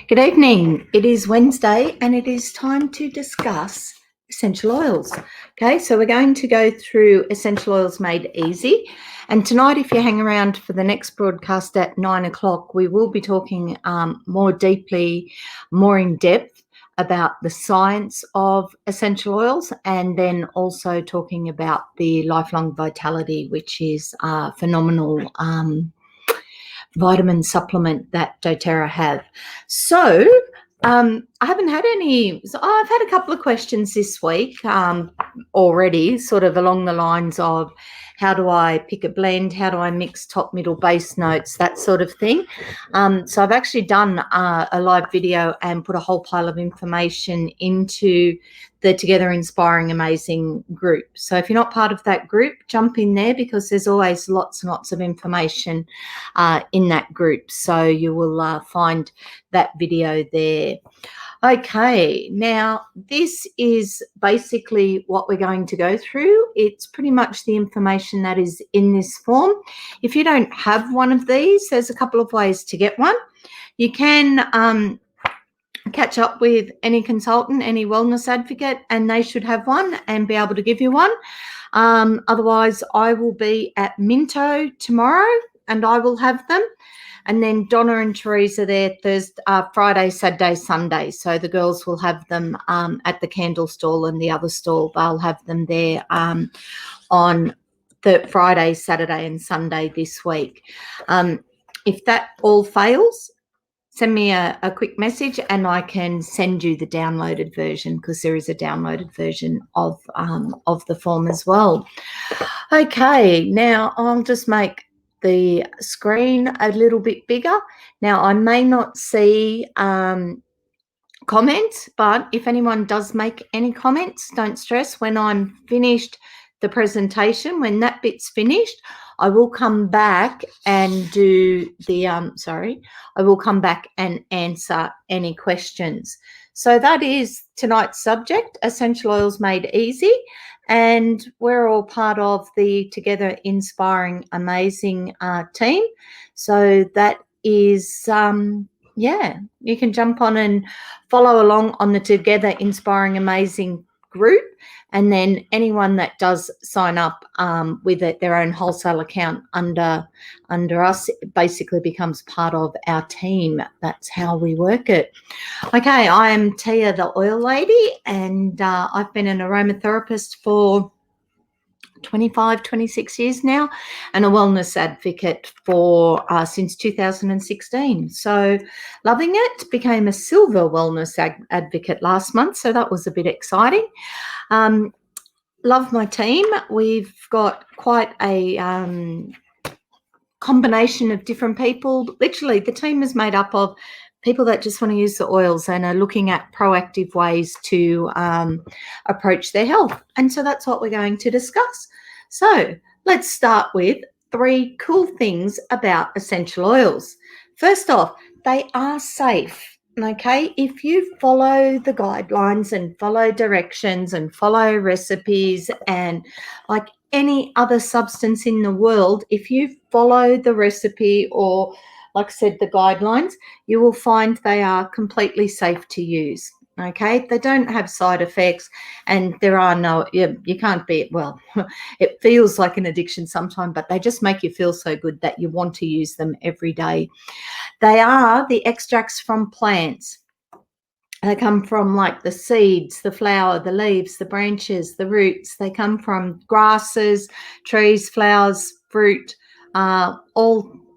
Good evening. It is Wednesday and it is time to discuss essential oils. Okay, so we're going to go through essential oils made easy. And tonight, if you hang around for the next broadcast at 9 o'clock, we will be talking more deeply, more in depth about the science of essential oils, and then also talking about the Lifelong Vitality, which is a phenomenal vitamin supplement that doTERRA have. So I haven't had any. So I've had a couple of questions this week already, sort of along the lines of how do I pick a blend? How do I mix top, middle, base notes? That sort of thing. So I've actually done a live video and put a whole pile of information into the Together Inspiring Amazing group. So if you're not part of that group, jump in there because there's always lots and lots of information in that group. So you will find that video there. Okay, now this is basically what we're going to go through. It's pretty much the information that is in this form. If you don't have one of these, there's a couple of ways to get one. You can catch up with any consultant, any wellness advocate, and they should have one and be able to give you one. Otherwise, I will be at Minto tomorrow and I will have them. And then Donna and Teresa there Friday, Saturday, Sunday. So the girls will have them at the candle stall, and the other stall, they'll have them there on the Friday, Saturday and Sunday this week. If that all fails, send me a quick message and I can send you the downloaded version, because there is a downloaded version of the form as well. Okay, now I'll just make the screen a little bit bigger. Now I may not see comments, but if anyone does make any comments, don't stress. When I'm finished the presentation, when that bit's finished, I will come back and do the I will come back and answer any questions. So that is tonight's subject, essential oils made easy. And we're all part of the Together Inspiring Amazing team. So that is, you can jump on and follow along on the Together Inspiring Amazing group. And then anyone that does sign up with their own wholesale account under us basically becomes part of our team. That's how we work it. Okay, I am Tia the Oil Lady, and I've been an aromatherapist for 25, 26 years now, and a wellness advocate for since 2016. So loving it. Became a silver wellness advocate last month, so that was a bit exciting. Love my team. We've got quite a combination of different people. Literally, the team is made up of people that just want to use the oils and are looking at proactive ways to approach their health. And so that's what we're going to discuss. So let's start with 3 cool things about essential oils. First off, they are safe. Okay, if you follow the guidelines and follow directions and follow recipes, and like any other substance in the world, if you follow the recipe or, like I said, the guidelines, you will find they are completely safe to use. Okay, they don't have side effects, and there are no, you can't be, well, it feels like an addiction sometimes, but they just make you feel so good that you want to use them every day. They are the extracts from plants. They come from like the seeds, the flower, the leaves, the branches, the roots. They come from grasses, trees, flowers, fruit,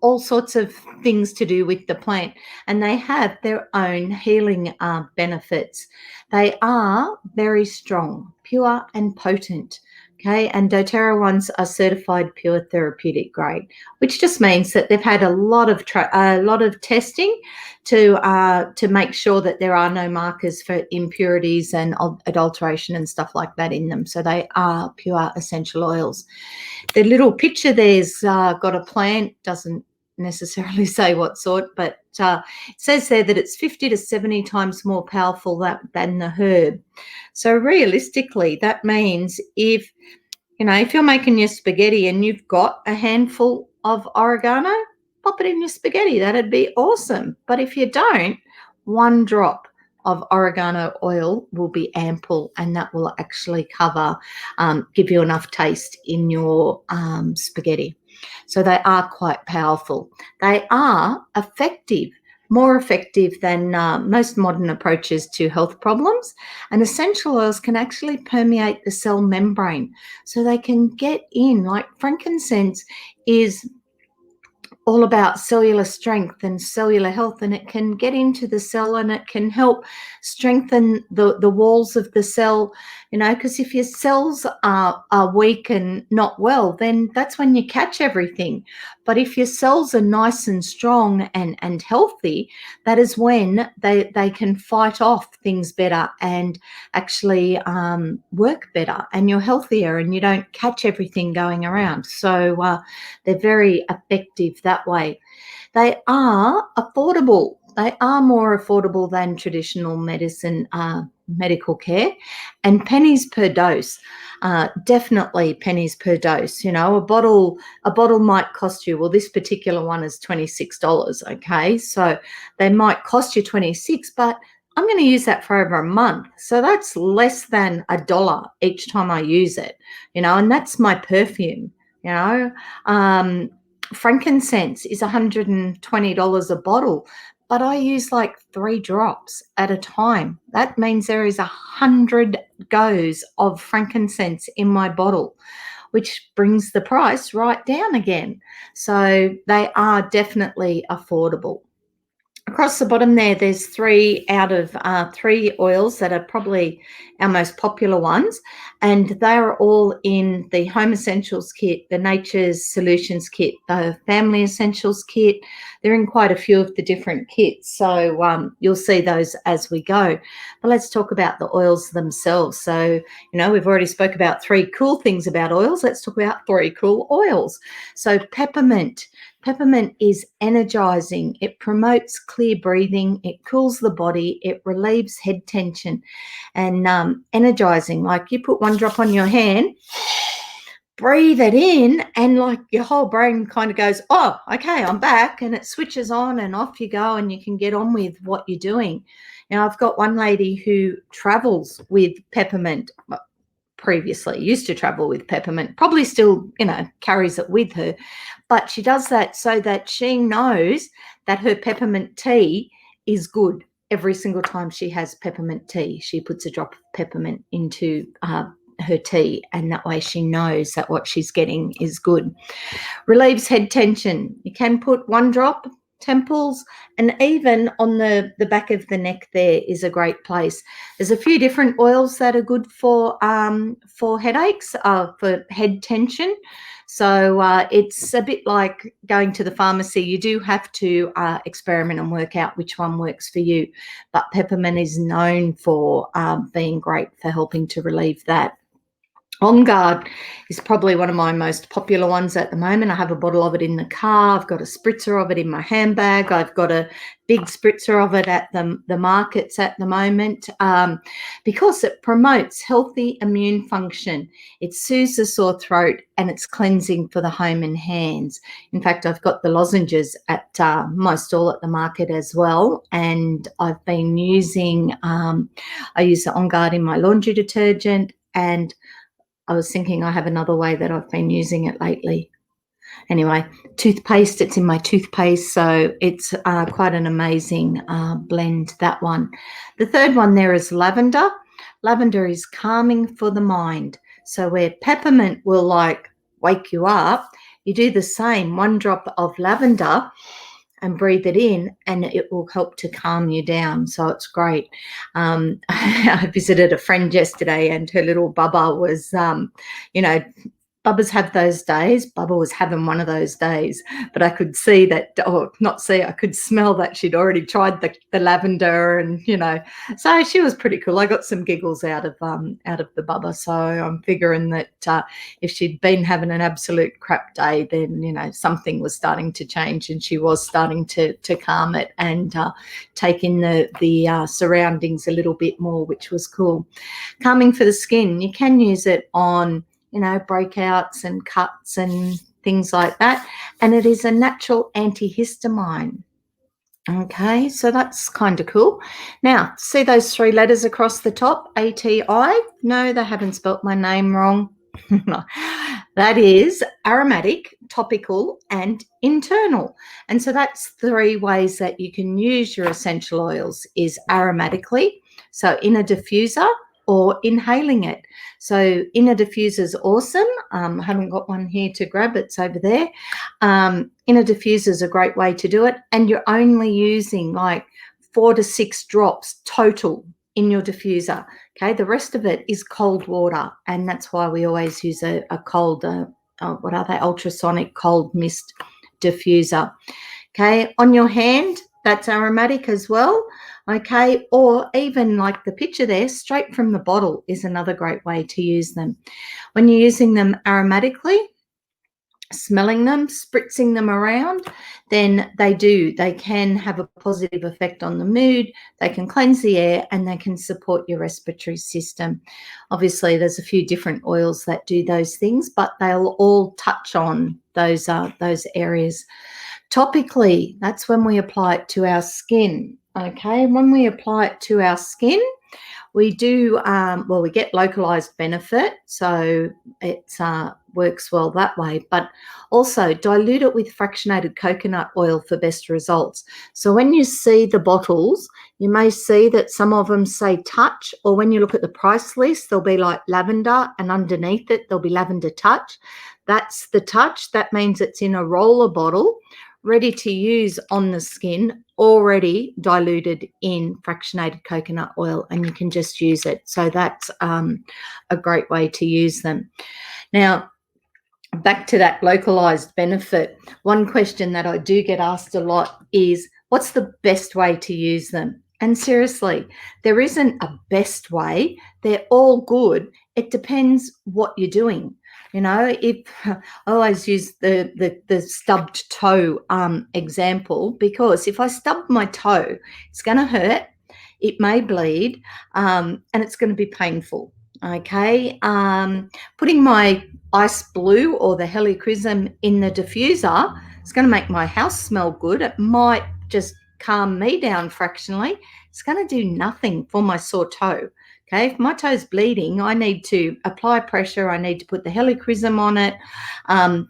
all sorts of things to do with the plant, and they have their own healing benefits. They are very strong, pure and potent. Okay, and doTERRA ones are certified pure therapeutic grade, which just means that they've had a lot of testing to make sure that there are no markers for impurities and adulteration and stuff like that in them. So they are pure essential oils. The little picture there's got a plant, doesn't necessarily say what sort, but it says there that it's 50 to 70 times more powerful than the herb. So realistically, that means if you're making your spaghetti and you've got a handful of oregano, pop it in your spaghetti. That'd be awesome. But if you don't, 1 drop of oregano oil will be ample, and that will actually cover, give you enough taste in your spaghetti. So they are quite powerful. They are effective, more effective than most modern approaches to health problems. And essential oils can actually permeate the cell membrane. So they can get in, like frankincense is all about cellular strength and cellular health, and it can get into the cell and it can help strengthen the walls of the cell, because if your cells are weak and not well, then that's when you catch everything. But if your cells are nice and strong and healthy, that is when they can fight off things better and actually work better, and you're healthier and you don't catch everything going around. So they're very effective that way. They are affordable. They are more affordable than traditional medicine, medical care, and pennies per dose. Definitely pennies per dose. A bottle might cost you. Well, this particular one is $26. Okay, so they might cost you 26, but I'm going to use that for over a month. So that's less than $1 each time I use it. And that's my perfume. Frankincense is $120 a bottle, but I use like 3 drops at a time. That means there is 100 goes of frankincense in my bottle, which brings the price right down again. So they are definitely affordable. Across the bottom there's 3 out of 3 oils that are probably our most popular ones, and they are all in the Home Essentials kit, the Nature's Solutions kit, the Family Essentials kit. They're in quite a few of the different kits, so you'll see those as we go. But let's talk about the oils themselves. So, we've already spoke about 3 cool things about oils. Let's talk about 3 cool oils. So peppermint. Peppermint is energizing. It promotes clear breathing. It cools the body. It relieves head tension, and energizing. Like you put 1 drop on your hand, breathe it in, and like your whole brain kind of goes, oh, okay, I'm back, and it switches on and off you go, and you can get on with what you're doing. Now, I've got one lady who travels with peppermint. Previously used to travel with peppermint, probably still, carries it with her, but she does that so that she knows that her peppermint tea is good. Every single time she has peppermint tea, she puts a drop of peppermint into her tea, and that way she knows that what she's getting is good. Relieves head tension. You can put 1 drop, temples, and even on the back of the neck there is a great place. There's a few different oils that are good for headaches, for head tension. So it's a bit like going to the pharmacy. You do have to experiment and work out which one works for you. But peppermint is known for being great for helping to relieve that. On Guard is probably one of my most popular ones at the moment. I have a bottle of it in the car. I've got a spritzer of it in my handbag. I've got a big spritzer of it at the markets at the moment, because it promotes healthy immune function. It soothes the sore throat, and it's cleansing for the home and hands. In fact, I've got the lozenges at most all at the market as well, and I've been using, I use the On Guard in my laundry detergent, and I was thinking I have another way that I've been using it lately. Anyway, toothpaste, it's in my toothpaste, so it's quite an amazing blend, that one. The third one there is lavender. Lavender is calming for the mind. So where peppermint will wake you up, you do the same, 1 drop of lavender and breathe it in, and it will help to calm you down. So it's great. I visited a friend yesterday, and her little Bubba was, Bubbas have those days. Bubba was having one of those days, but I could see that, or not see, I could smell that she'd already tried the lavender, and so she was pretty cool. I got some giggles out of the Bubba. So I'm figuring that if she'd been having an absolute crap day, then something was starting to change, and she was starting to calm it and take in the surroundings a little bit more, which was cool. Calming for the skin. You can use it on breakouts and cuts and things like that. And it is a natural antihistamine. Okay, so that's kind of cool. Now, see those 3 letters across the top, ATI? No, they haven't spelt my name wrong. That is aromatic, topical, and internal. And so that's 3 ways that you can use your essential oils is aromatically, so in a diffuser or inhaling it. So in a diffuser is awesome. I haven't got one here to grab, it's over there. In a diffuser is a great way to do it, and you're only using like 4 to 6 drops total in your diffuser. Okay, the rest of it is cold water, and that's why we always use a cold, what are they, ultrasonic cold mist diffuser. Okay, on your hand, that's aromatic as well. Okay, or even like the picture there, straight from the bottle is another great way to use them. When you're using them aromatically, smelling them, spritzing them around, then they can have a positive effect on the mood, they can cleanse the air, and they can support your respiratory system. Obviously, there's a few different oils that do those things, but they'll all touch on those areas. Topically, that's when we apply it to our skin. Okay, when we apply it to our skin, we do, we get localized benefit, so it works well that way, but also dilute it with fractionated coconut oil for best results. So when you see the bottles, you may see that some of them say touch, or when you look at the price list, there'll be like lavender, and underneath it, there'll be lavender touch. That's the touch. That means it's in a roller bottle, ready to use on the skin, already diluted in fractionated coconut oil, and you can just use it. So that's a great way to use them. Now, back to that localized benefit, one question that I do get asked a lot is, what's the best way to use them? And seriously, there isn't a best way. They're all good. It depends what you're doing. You know, if I always use the stubbed toe example, because if I stub my toe, it's going to hurt, it may bleed, and it's going to be painful. Okay, putting my ice blue or the helichrysum in the diffuser, it's going to make my house smell good. It might just calm me down fractionally. It's going to do nothing for my sore toe. Okay, if my toe's bleeding, I need to apply pressure. I need to put the helichrysum on it.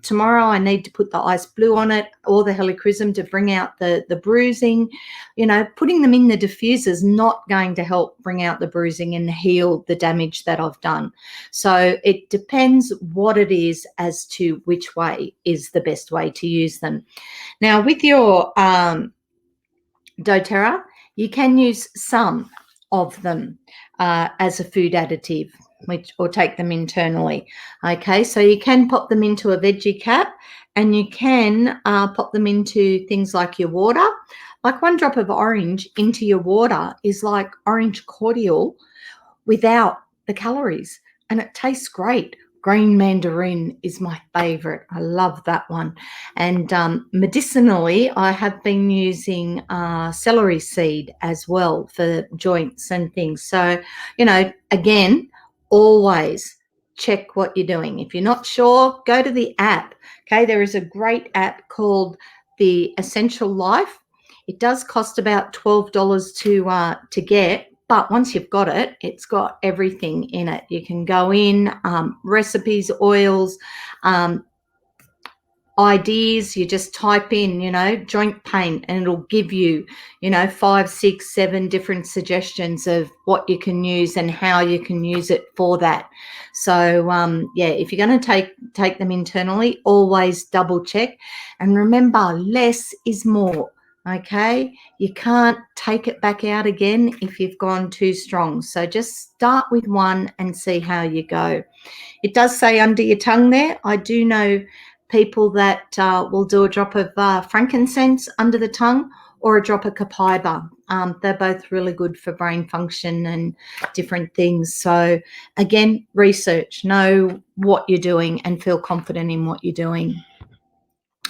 Tomorrow, I need to put the ice blue on it or the helichrysum to bring out the bruising. You know, putting them in the diffuser is not going to help bring out the bruising and heal the damage that I've done. So it depends what it is as to which way is the best way to use them. Now, with your doTERRA, you can use some of them as a food additive, or take them internally. Okay, so you can pop them into a veggie cap, and you can pop them into things like your water. Like 1 drop of orange into your water is like orange cordial without the calories, and it tastes great. Green mandarin is my favorite. I love that one. And medicinally, I have been using celery seed as well for joints and things. So, you know, again, always check what you're doing. If you're not sure, go to the app. Okay, there is a great app called the Essential Life. It does cost about $12 to get. But once you've got it, it's got everything in it. You can go in, recipes, oils, ideas. You just type in, you know, joint pain, and it'll give you, you know, 5, 6, 7 different suggestions of what you can use and how you can use it for that. So, yeah, if you're going to take them internally, always double check. And remember, less is more. Okay, you can't take it back out again if you've gone too strong. So just start with one and see how you go. It does say under your tongue there. I do know people that will do a drop of frankincense under the tongue, or a drop of copaiba. They're both really good for brain function and different things. So again, research, know what you're doing, and feel confident in what you're doing.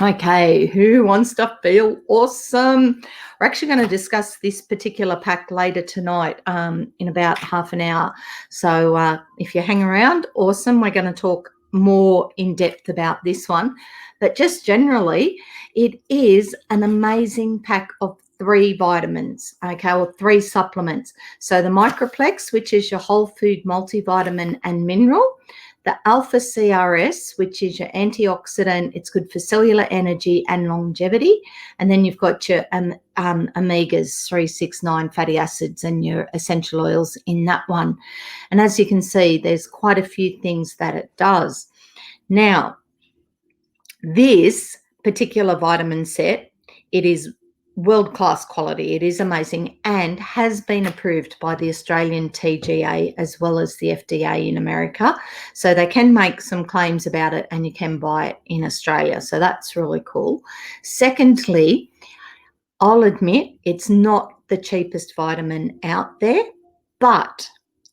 Okay, who wants to feel awesome? We're actually going to discuss this particular pack later tonight in about half an hour. So if you hang around, awesome. We're going to talk more in depth about this one. But just generally, it is an amazing pack of 3 vitamins, okay, or 3 supplements. So the Microplex, which is your whole food multivitamin and mineral, the Alpha CRS, which is your antioxidant, it's good for cellular energy and longevity. And then you've got your omegas 369 fatty acids and your essential oils in that one. And as you can see, there's quite a few things that it does. Now, this particular vitamin set, it is world-class quality. It is amazing and has been approved by the Australian TGA as well as the FDA in America. So they can make some claims about it and you can buy it in Australia. So that's really cool. Secondly, I'll admit it's not the cheapest vitamin out there, but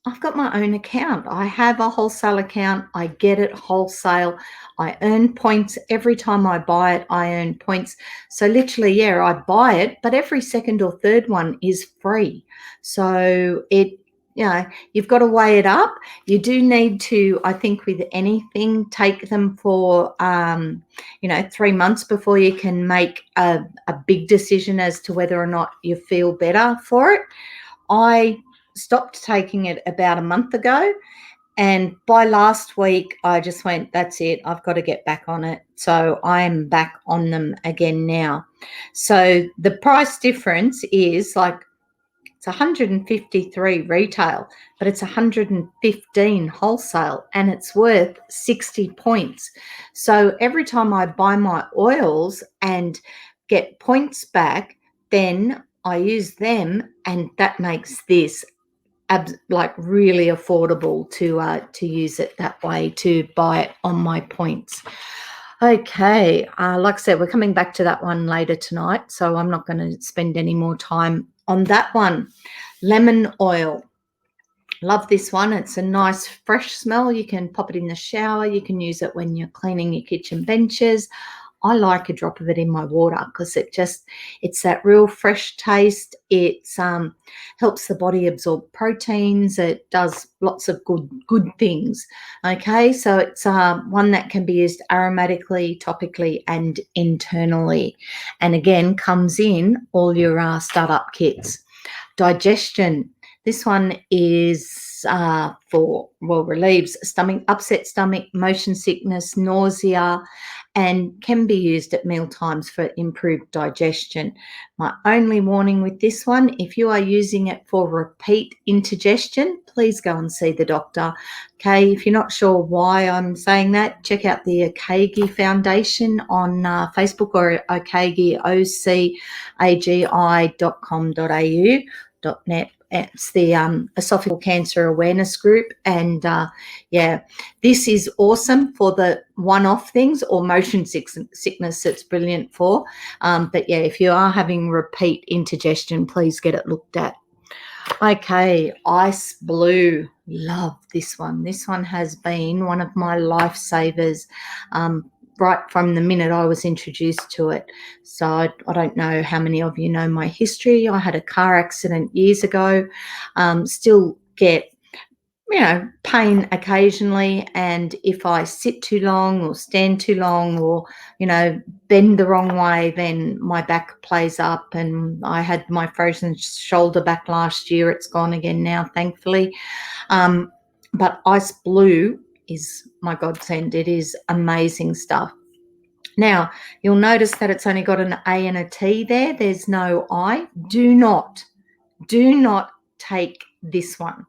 I've got my own account. I have a wholesale account. I get it wholesale. I earn points every time I buy it. I earn points. So literally, yeah, I buy it, but every second or third one is free. So you've got to weigh it up. You do need to, I think with anything, take them for, 3 months before you can make a big decision as to whether or not you feel better for it. I stopped taking it about a month ago, and by last week I just went, that's it, I've got to get back on it. So I'm back on them again now. So the price difference is like, it's 153 retail, but it's 115 wholesale, and it's worth 60 points. So every time I buy my oils and get points back, then I use them, and that makes this really affordable to use it that way, to buy it on my points. Okay, like I said, we're coming back to that one later tonight, so I'm not going to spend any more time on that one. Lemon oil. Love this one. It's a nice fresh smell. You can pop it in the shower. You can use it when you're cleaning your kitchen benches. I like a drop of it in my water because it's that real fresh taste. It helps the body absorb proteins. It does lots of good things. Okay, so it's one that can be used aromatically, topically, and internally. And again, comes in all your startup kits. Digestion. This one is relieves upset stomach, motion sickness, nausea, and can be used at meal times for improved digestion. My only warning with this one, if you are using it for repeat indigestion, please go and see the doctor. Okay, if you're not sure why I'm saying that, check out the Okagi Foundation on Facebook, or Okagi, ocagi.com.au.net. It's the esophageal cancer awareness group, and this is awesome for the one-off things, or motion sickness. It's brilliant for, but yeah, if you are having repeat indigestion, please get it looked at. Okay, Ice Blue. Love this one. This one has been one of my lifesavers right from the minute I was introduced to it. So I don't know how many of you know my history. I had a car accident years ago. Still get pain occasionally, and if I sit too long or stand too long or bend the wrong way, then my back plays up. And I had my frozen shoulder back last year. It's gone again now, thankfully. But Ice Blue is my godsend. It is amazing stuff. Now, you'll notice that it's only got an A and a T there. There's no I. Do not take this one.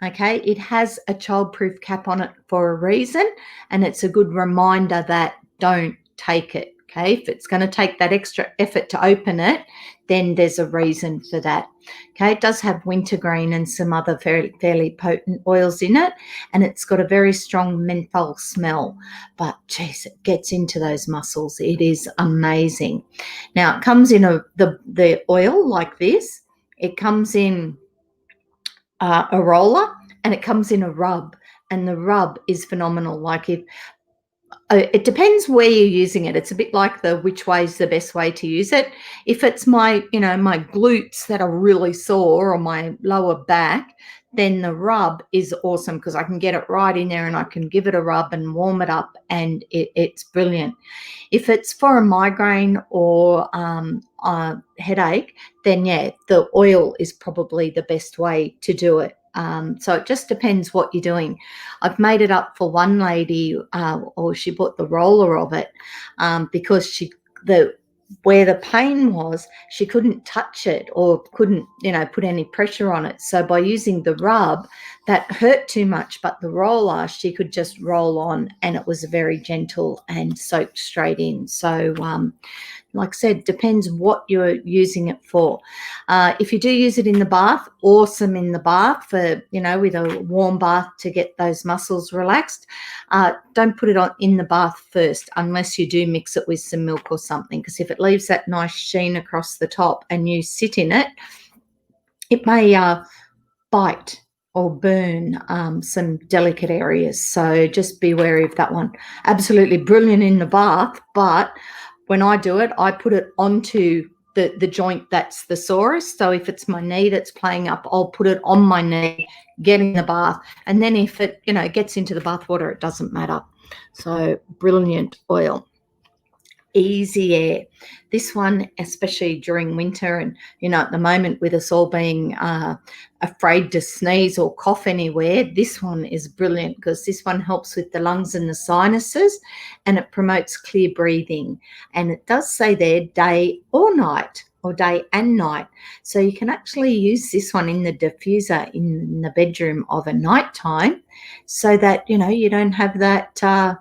Okay, it has a childproof cap on it for a reason, and it's a good reminder that don't take it. Okay, if it's going to take that extra effort to open it, then there's a reason for that. Okay, it does have wintergreen and some other fairly potent oils in it, and it's got a very strong menthol smell, but geez, it gets into those muscles. It is amazing. Now, it comes in the oil like this. It comes in a roller, and it comes in a rub, and the rub is phenomenal. Like, if it depends where you're using it. It's a bit like the which way is the best way to use it. If it's my my glutes that are really sore, or my lower back, then the rub is awesome because I can get it right in there and I can give it a rub and warm it up, and it's brilliant. If it's for a migraine, or headache, then yeah, the oil is probably the best way to do it. So it just depends what you're doing. I've made it up for one lady, or she bought the roller of it, because where the pain was, she couldn't touch it or couldn't, put any pressure on it. So by using the rub, that hurt too much, but the roller, she could just roll on, and it was very gentle and soaked straight in. So, like I said, depends what you're using it for. If you do use it in the bath, awesome in the bath for, with a warm bath to get those muscles relaxed. Don't put it on in the bath first unless you do mix it with some milk or something, because if it leaves that nice sheen across the top and you sit in it, it may bite or burn some delicate areas. So just be wary of that one. Absolutely brilliant in the bath, but when I do it, I put it onto the joint that's the sorest. So if it's my knee that's playing up, I'll put it on my knee, get in the bath, and then if it gets into the bath water, it doesn't matter. So brilliant oil. Easy Air. This one, especially during winter, and at the moment with us all being afraid to sneeze or cough anywhere, this one is brilliant because this one helps with the lungs and the sinuses, and it promotes clear breathing. And it does say there day or night, or day and night. So you can actually use this one in the diffuser in the bedroom of a night time, so that you don't have that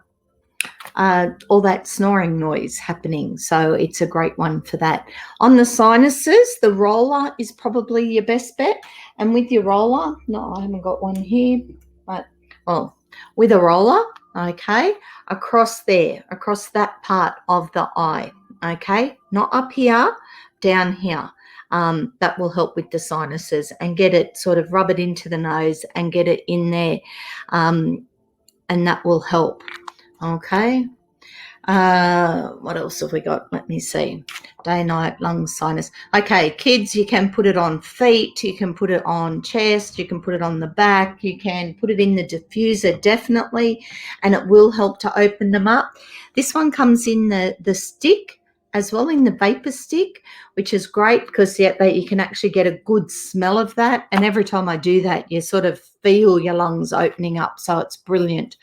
all that snoring noise happening. So it's a great one for that. On the sinuses, the roller is probably your best bet. And with your roller, no, I haven't got one here, but with a roller, okay, across there, across that part of the eye, okay, not up here, down here. That will help with the sinuses, and get it, sort of rub it into the nose and get it in there, and that will help. Okay. What else have we got? Let me see. Day, night, lungs, sinus. Okay, kids, you can put it on feet, you can put it on chest, you can put it on the back, you can put it in the diffuser, definitely, and it will help to open them up. This one comes in the stick as well, in the vapor stick, which is great because you can actually get a good smell of that. And every time I do that, you sort of feel your lungs opening up. So it's brilliant.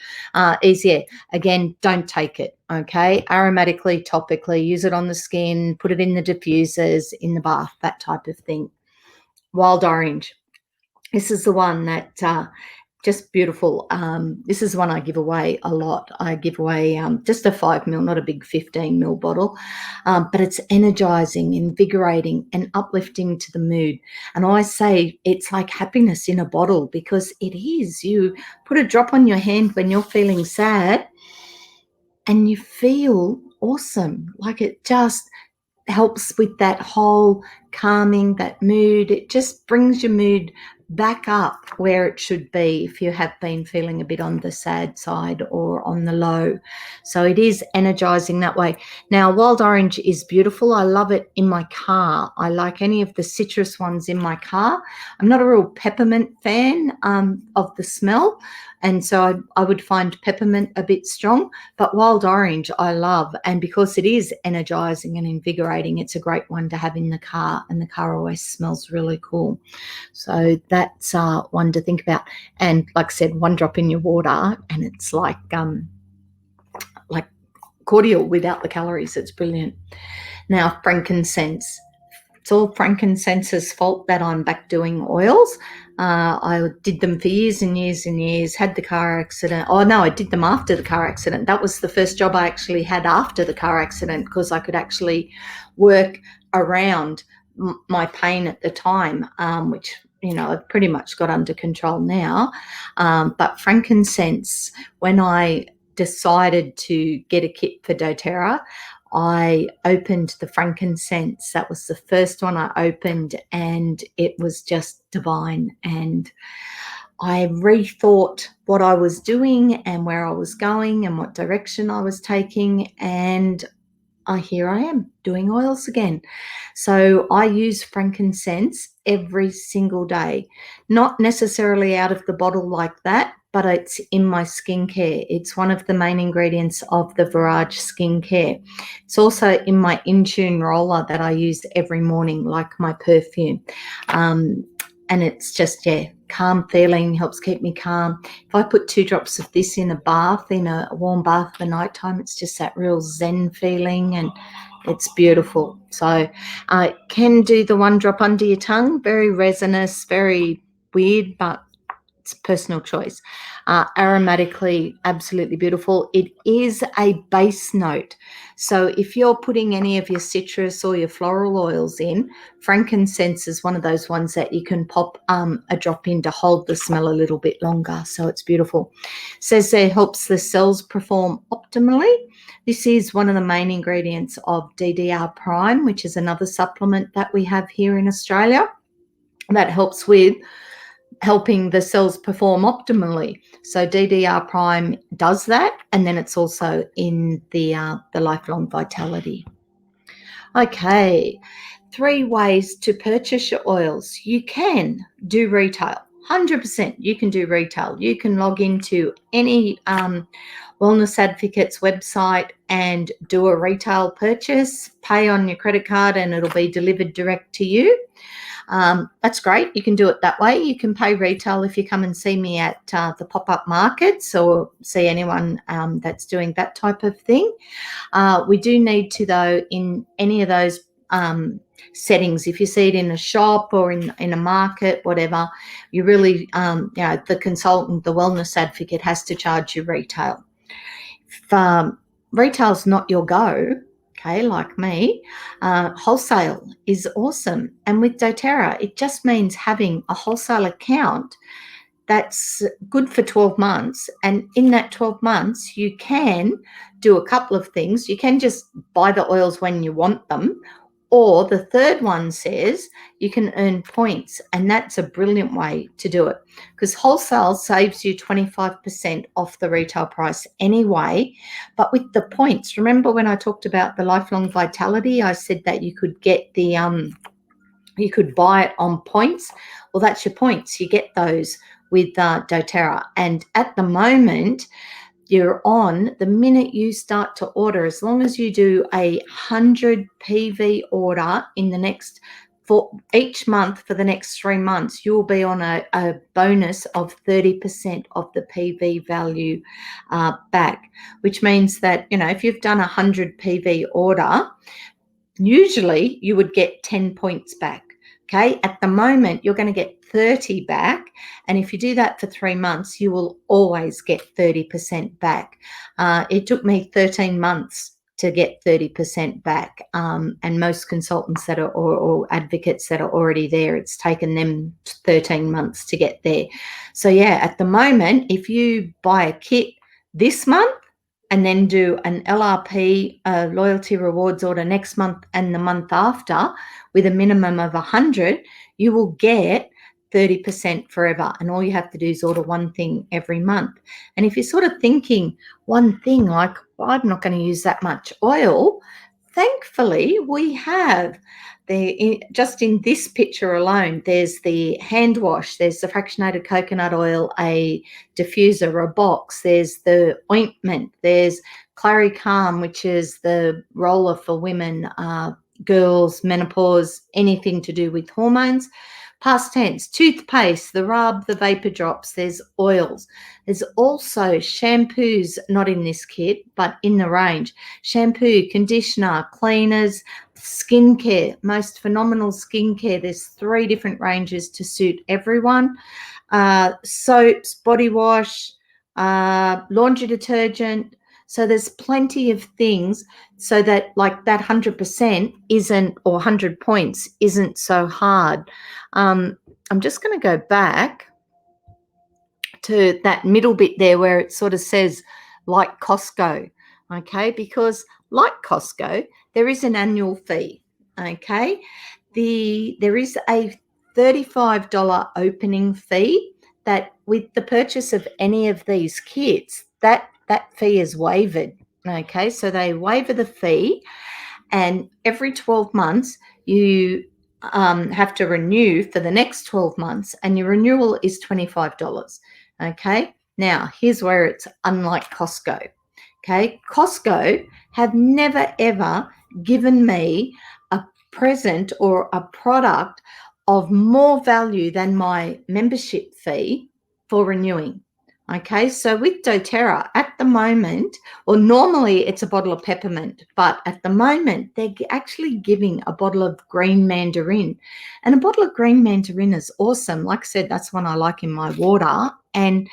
Easy Air. Again, don't take it, okay? Aromatically, topically, use it on the skin, put it in the diffusers, in the bath, that type of thing. Wild Orange. This is the one that just beautiful. This is one I give away a lot. I give away just a 5 ml, not a big 15 ml bottle, but it's energizing, invigorating, and uplifting to the mood. And I say it's like happiness in a bottle, because it is. You put a drop on your hand when you're feeling sad, and you feel awesome. Like it just helps with that whole calming, that mood. It just brings your mood back up where it should be if you have been feeling a bit on the sad side or on the low. So it is energizing that way. Now, Wild Orange is beautiful. I love it in my car. I like any of the citrus ones in my car. I'm not a real peppermint fan of the smell, and so I would find peppermint a bit strong, but Wild Orange I love, and because it is energizing and invigorating, it's a great one to have in the car, and the car always smells really cool. So that's one to think about. And like I said, one drop in your water, and it's like cordial without the calories. It's brilliant. Now, frankincense. It's all frankincense's fault that I'm back doing oils. I did them for years and years and years, had the car accident. Oh, no, I did them after the car accident. That was the first job I actually had after the car accident, because I could actually work around my pain at the time, which, I've pretty much got under control now. But frankincense, when I decided to get a kit for doTERRA, I opened the frankincense. That was the first one I opened, and it was just divine. And I rethought what I was doing and where I was going and what direction I was taking, and here I am doing oils again. So I use frankincense every single day, not necessarily out of the bottle like that, but it's in my skincare. It's one of the main ingredients of the Virage skincare. It's also in my Intune roller that I use every morning, like my perfume. And it's just, calm feeling, helps keep me calm. If I put 2 drops of this in a bath, in a warm bath for nighttime, it's just that real zen feeling, and it's beautiful. So I can do the 1 drop under your tongue, very resinous, very weird, but it's personal choice. Aromatically, absolutely beautiful. It is a base note. So if you're putting any of your citrus or your floral oils in, frankincense is one of those ones that you can pop a drop in to hold the smell a little bit longer. So it's beautiful. It says there helps the cells perform optimally. This is one of the main ingredients of DDR Prime, which is another supplement that we have here in Australia that helps with helping the cells perform optimally. So DDR Prime does that, and then it's also in the Lifelong Vitality. Okay, 3 ways to purchase your oils. You can do retail. 100% you can do retail. You can log into any Wellness Advocate's website and do a retail purchase, pay on your credit card, and it'll be delivered direct to you. That's great. You can do it that way. You can pay retail if you come and see me at the pop-up markets or see anyone that's doing that type of thing. We do need to, though, in any of those settings, if you see it in a shop or in a market, whatever, you really, the consultant, the Wellness Advocate has to charge you retail. If retail's not your go, okay, like me, wholesale is awesome. And with doTERRA, it just means having a wholesale account that's good for 12 months. And in that 12 months, you can do a couple of things. You can just buy the oils when you want them. Or the third one says you can earn points, and that's a brilliant way to do it because wholesale saves you 25% off the retail price anyway. But with the points, remember when I talked about the Lifelong Vitality, I said that you could get the you could buy it on points. Well, that's your points. You get those with doTERRA. And at the moment, you're on, the minute you start to order, as long as you do 100 PV order in the next, for each month for the next 3 months, you'll be on a bonus of 30% of the PV value back, which means that, if you've done 100 PV order, usually you would get 10 points back. Okay, at the moment, you're going to get 30 back. And if you do that for 3 months, you will always get 30% back. It took me 13 months to get 30% back. And most consultants that are or advocates that are already there, it's taken them 13 months to get there. So, at the moment, if you buy a kit this month, and then do an LRP loyalty rewards order next month and the month after with a minimum of 100, you will get 30% forever. And all you have to do is order one thing every month. And if you're sort of thinking one thing like, I'm not going to use that much oil, thankfully we have just in this picture alone, there's the hand wash, there's the fractionated coconut oil, a diffuser, a box, there's the ointment, there's Clary Calm, which is the roller for women, girls, menopause, anything to do with hormones. Past tense, toothpaste, the rub, the vapor drops, there's oils. There's also shampoos, not in this kit, but in the range. Shampoo, conditioner, cleaners, skincare, most phenomenal skincare. There's 3 different ranges to suit everyone. Soaps, body wash, laundry detergent. So there's plenty of things so that like that 100% isn't, or 100 points isn't so hard. I'm just going to go back to that middle bit there where it sort of says like Costco, okay? Because like Costco, there is an annual fee, okay? There is a $35 opening fee that with the purchase of any of these kits, that fee is waived, okay? So they waiver the fee, and every 12 months you have to renew for the next 12 months, and your renewal is $25, okay? Now, here's where it's unlike Costco. Okay, Costco have never ever given me a present or a product of more value than my membership fee for renewing. Okay, so with doTERRA at the moment, well, normally it's a bottle of peppermint, but at the moment they're actually giving a bottle of green mandarin. And a bottle of green mandarin is awesome. Like I said, that's one I like in my water. And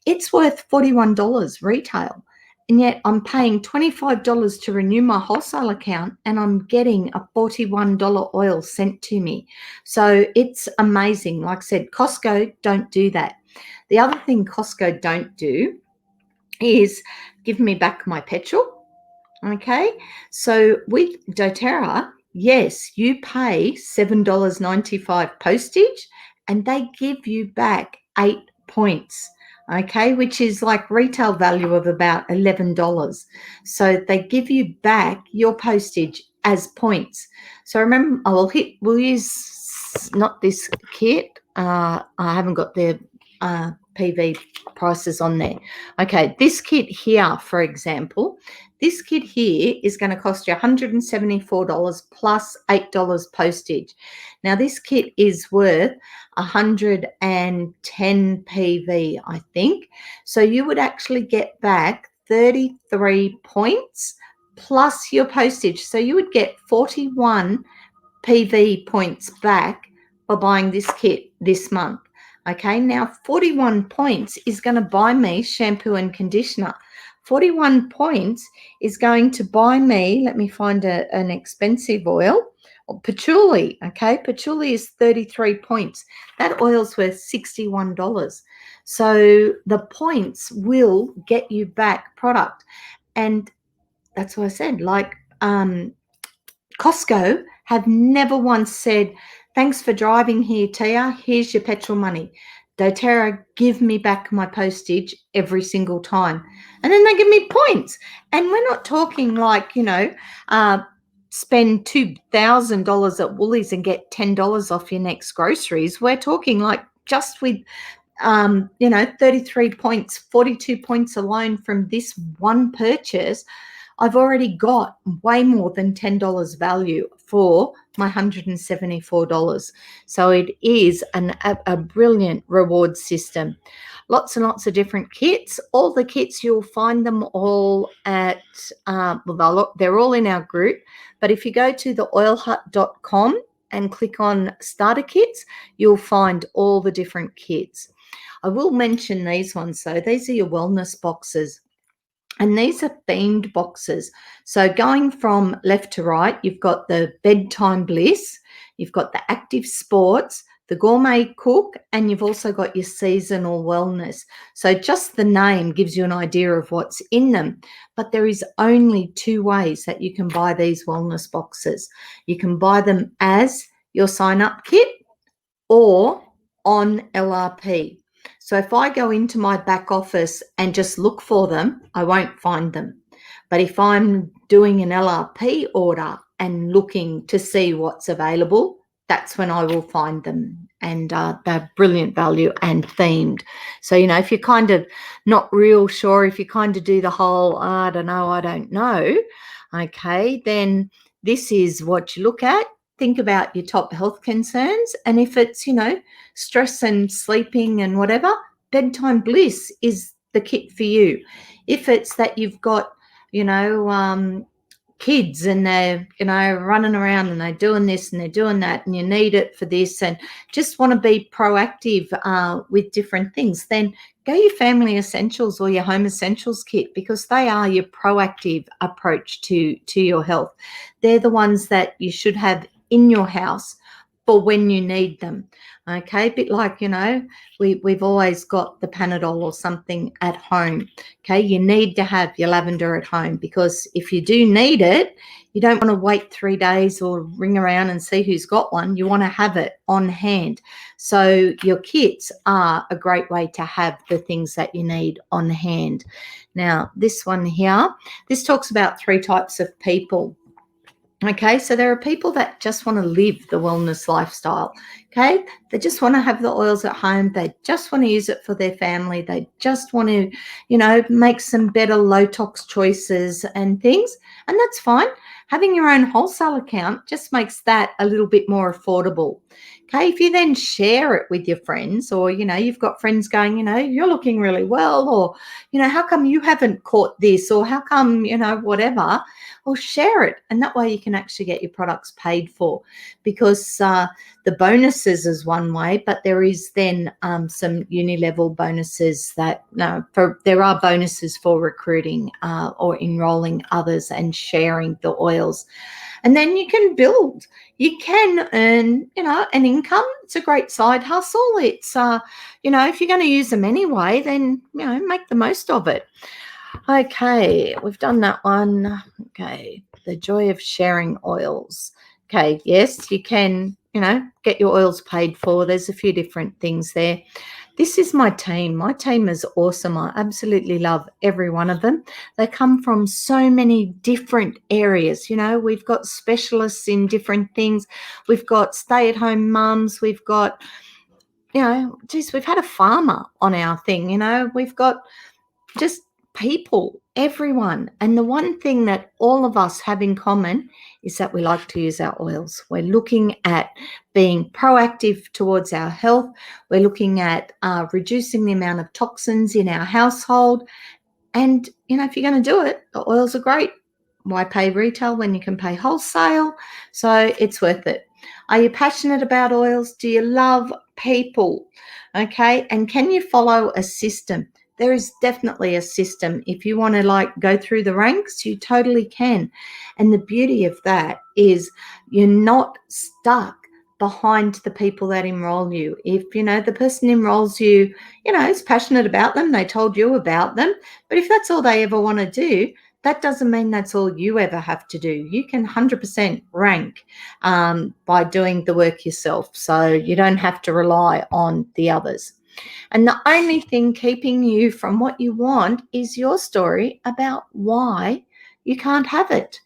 it's worth $41 retail. And yet I'm paying $25 to renew my wholesale account and I'm getting a $41 oil sent to me. So it's amazing. Like I said, Costco don't do that. The other thing Costco don't do is give me back my petrol. Okay. So with doTERRA, yes, you pay $7.95 postage and they give you back 8 points. Okay, which is like retail value of about $11. So they give you back your postage as points. So remember, we'll use not this kit. I haven't got the PV prices on there. Okay, this kit here, for example, this kit here is going to cost you $174 plus $8 postage. Now, this kit is worth 110 PV, I think. So you would actually get back 33 points plus your postage. So you would get 41 PV points back by buying this kit this month. Okay, now 41 points is going to buy me shampoo and conditioner. 41 points is going to buy me, let me find an expensive oil, patchouli. Okay, patchouli is 33 points. That oil's worth $61. So the points will get you back product. And that's what I said, like Costco have never once said, thanks for driving here, Tia. Here's your petrol money. doTERRA give me back my postage every single time. And then they give me points. And we're not talking like, spend $2,000 at Woolies and get $10 off your next groceries. We're talking like just with 33 points, 42 points alone from this one purchase, I've already got way more than $10 value for my $174. So it is a brilliant reward system. Lots and lots of different kits. All the kits, you'll find them all at, they're all in our group. But if you go to theoilhut.com and click on starter kits, you'll find all the different kits. I will mention these ones. So these are your wellness boxes. And these are themed boxes. So going from left to right, you've got the bedtime bliss, you've got the active sports, the gourmet cook, and you've also got your seasonal wellness. So just the name gives you an idea of what's in them. But there is only 2 ways that you can buy these wellness boxes. You can buy them as your sign-up kit or on LRP. So if I go into my back office and just look for them, I won't find them. But if I'm doing an LRP order and looking to see what's available, that's when I will find them. And they're brilliant value and themed. So, if you're kind of not real sure, if you kind of do the whole, I don't know, okay, then this is what you look at. Think about your top health concerns. And if it's, stress and sleeping and whatever, bedtime bliss is the kit for you. If it's that you've got, kids and they're, running around and they're doing this and they're doing that and you need it for this and just want to be proactive with different things, then go your family essentials or your home essentials kit, because they are your proactive approach to your health. They're the ones that you should have in your house for when you need them. Okay, a bit like, we've always got the Panadol or something at home. Okay, you need to have your lavender at home, because if you do need it, you don't want to wait 3 days or ring around and see who's got one. You want to have it on hand. So your kits are a great way to have the things that you need on hand. Now, this one here, this talks about 3 types of people. Okay, so there are people that just want to live the wellness lifestyle. Okay, they just want to have the oils at home. They just want to use it for their family. They just want to, make some better low tox choices and things. And that's fine. Having your own wholesale account just makes that a little bit more affordable. Okay, if you then share it with your friends, or you've got friends going, you're looking really well, or how come you haven't caught this, or how come, whatever, or share it. And that way you can actually get your products paid for, because the bonuses is one way, but there is then some uni-level bonuses there are bonuses for recruiting or enrolling others and sharing the oils. And then you can build. You can earn, an income. It's a great side hustle. It's, if you're going to use them anyway, then, make the most of it. Okay, we've done that one. Okay, the joy of sharing oils. Okay, yes, you can, get your oils paid for. There's a few different things there. This is my team. My team is awesome. I absolutely love every one of them. They come from so many different areas. We've got specialists in different things. We've got stay-at-home mums. We've got, we've had a farmer on our thing. We've got just people, everyone. And the one thing that all of us have in common is that we like to use our oils. We're looking at being proactive towards our health. We're looking at reducing the amount of toxins in our household. And, if you're going to do it, the oils are great. Why pay retail when you can pay wholesale? So it's worth it. Are you passionate about oils? Do you love people? Okay. And can you follow a system? There is definitely a system. If you want to go through the ranks, you totally can. And the beauty of that is you're not stuck behind the people that enroll you. If, the person enrolls you, is passionate about them, they told you about them. But if that's all they ever want to do, that doesn't mean that's all you ever have to do. You can 100% rank by doing the work yourself. So you don't have to rely on the others. And the only thing keeping you from what you want is your story about why you can't have it.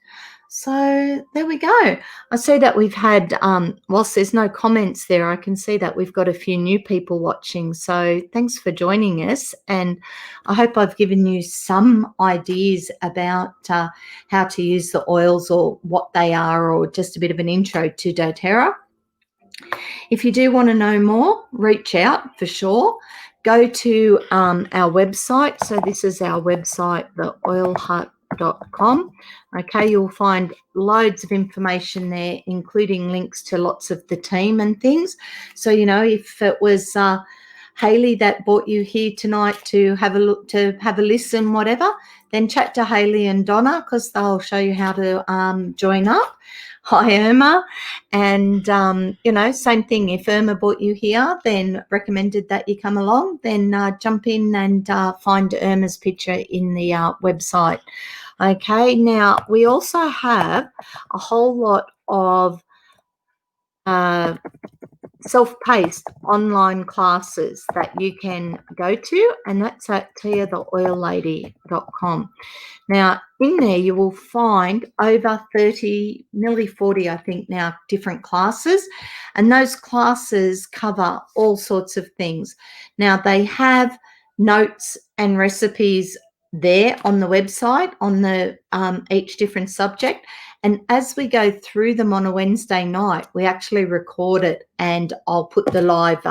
So there we go. I see that we've had, whilst there's no comments there, I can see that we've got a few new people watching. So thanks for joining us. And I hope I've given you some ideas about how to use the oils, or what they are, or just a bit of an intro to doTERRA. If you do want to know more, reach out for sure. Go to our website. So this is our website, theoilhut.com. Okay, you'll find loads of information there, including links to lots of the team and things. So, if it was Hayley that brought you here tonight to have a look, to have a listen, whatever, then chat to Hayley and Donna, because they'll show you how to join up. Hi, Irma. And, same thing. If Irma brought you here, then recommended that you come along, then jump in and find Irma's picture in the website. Okay, now we also have a whole lot of self-paced online classes that you can go to, and that's at tiatheoillady.com. Now, in there you will find over 30, nearly 40, I think now, different classes, and those classes cover all sorts of things. Now, they have notes and recipes there on the website on the each different subject. And as we go through them on a Wednesday night, we actually record it, and I'll put the live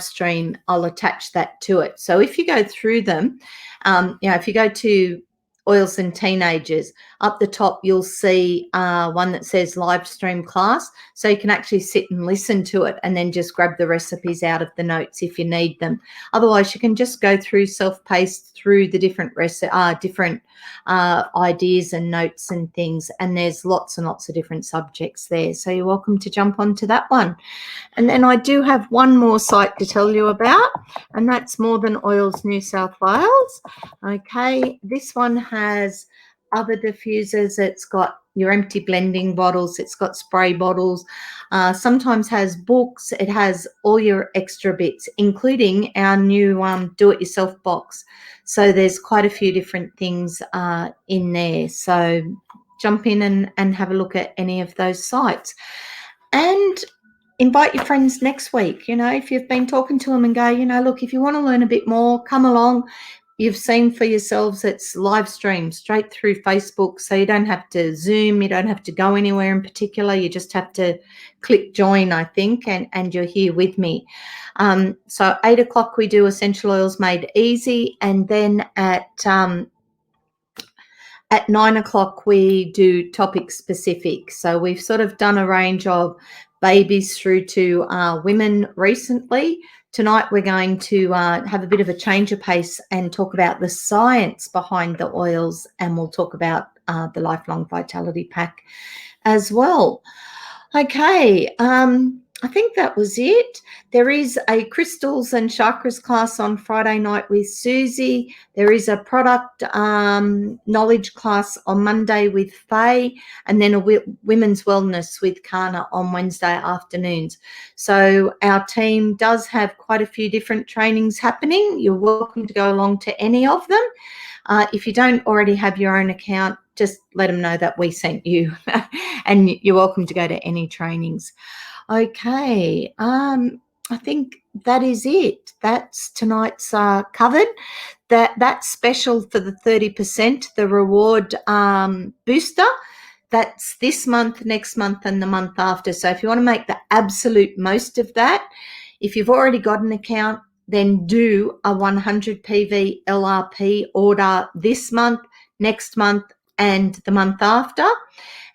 stream, I'll attach that to it. So if you go through them, if you go to Oils and Teenagers, up the top you'll see one that says live stream class, so you can actually sit and listen to it and then just grab the recipes out of the notes if you need them. Otherwise, you can just go through self-paced through the different ideas and notes and things, and there's lots and lots of different subjects there, so you're welcome to jump onto that one. And then I do have one more site to tell you about, and that's More Than Oils New South Wales. Okay, this one has other diffusers. It's got your empty blending bottles. It's got spray bottles. Sometimes has books. It has all your extra bits, including our new do-it-yourself box. So there's quite a few different things in there. So jump in and have a look at any of those sites. And invite your friends next week. If you've been talking to them and go, look, if you want to learn a bit more, come along. You've seen for yourselves it's live stream straight through Facebook, so you don't have to Zoom, you don't have to go anywhere in particular, you just have to click join, I think, and you're here with me. So 8 o'clock we do Essential Oils Made Easy, and then at 9 o'clock we do topic specific. So we've sort of done a range of babies through to women recently. Tonight we're going to have a bit of a change of pace and talk about the science behind the oils, and we'll talk about the Lifelong Vitality Pack as well. Okay, I think that was it. There is a crystals and chakras class on Friday night with Susie. There is a product knowledge class on Monday with Faye, and then a women's wellness with Kana on Wednesday afternoons. So our team does have quite a few different trainings happening. You're welcome to go along to any of them. If you don't already have your own account, just let them know that we sent you and you're welcome to go to any trainings. Okay, I think that is it. That's tonight's covered. That's special for the 30%, the reward booster. That's this month, next month, and the month after. So if you want to make the absolute most of that, if you've already got an account, then do a 100 PV LRP order this month, next month, and the month after.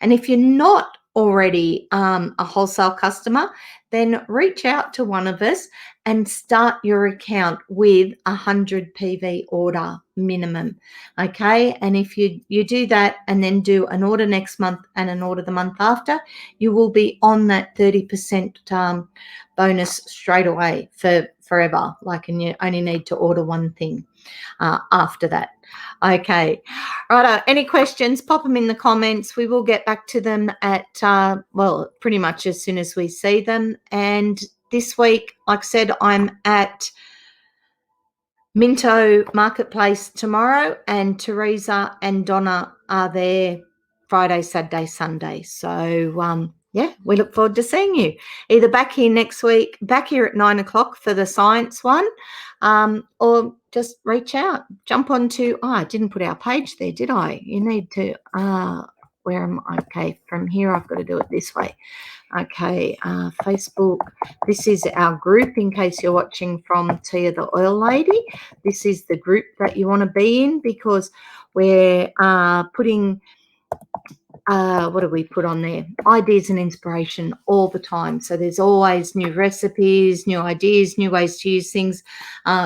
And if you're not already a wholesale customer, then reach out to one of us and start your account with 100 PV order minimum. Okay, and if you do that and then do an order next month and an order the month after, you will be on that 30% bonus straight away for forever. And you only need to order one thing after that. Okay, right. Any questions, pop them in the comments. We will get back to them at pretty much as soon as we see them. And this week, like I said, I'm at Minto Marketplace tomorrow, and Teresa and Donna are there Friday, Saturday, Sunday. So we look forward to seeing you either back here next week, back here at 9 o'clock for the science one, or just reach out, jump onto, I didn't put our page there, did I? You need to, where am I? Okay, from here, I've got to do it this way. Okay, Facebook, this is our group in case you're watching from Tia the Oil Lady. This is the group that you want to be in, because we're putting what do we put on there? Ideas and inspiration all the time. So there's always new recipes, new ideas, new ways to use things,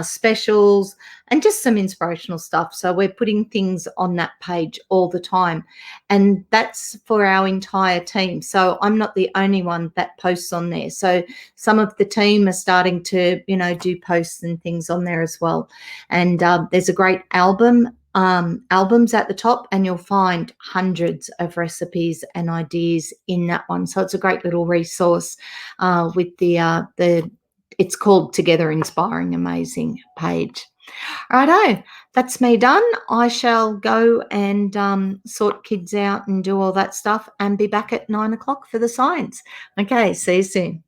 specials, and just some inspirational stuff. So we're putting things on that page all the time, and that's for our entire team. So I'm not the only one that posts on there. So some of the team are starting to, do posts and things on there as well. And there's a great albums at the top, and you'll find hundreds of recipes and ideas in that one. So it's a great little resource with the it's called Together Inspiring Amazing page. Righto, that's me done. I shall go and sort kids out and do all that stuff, and be back at 9 o'clock for the science. Okay, see you soon.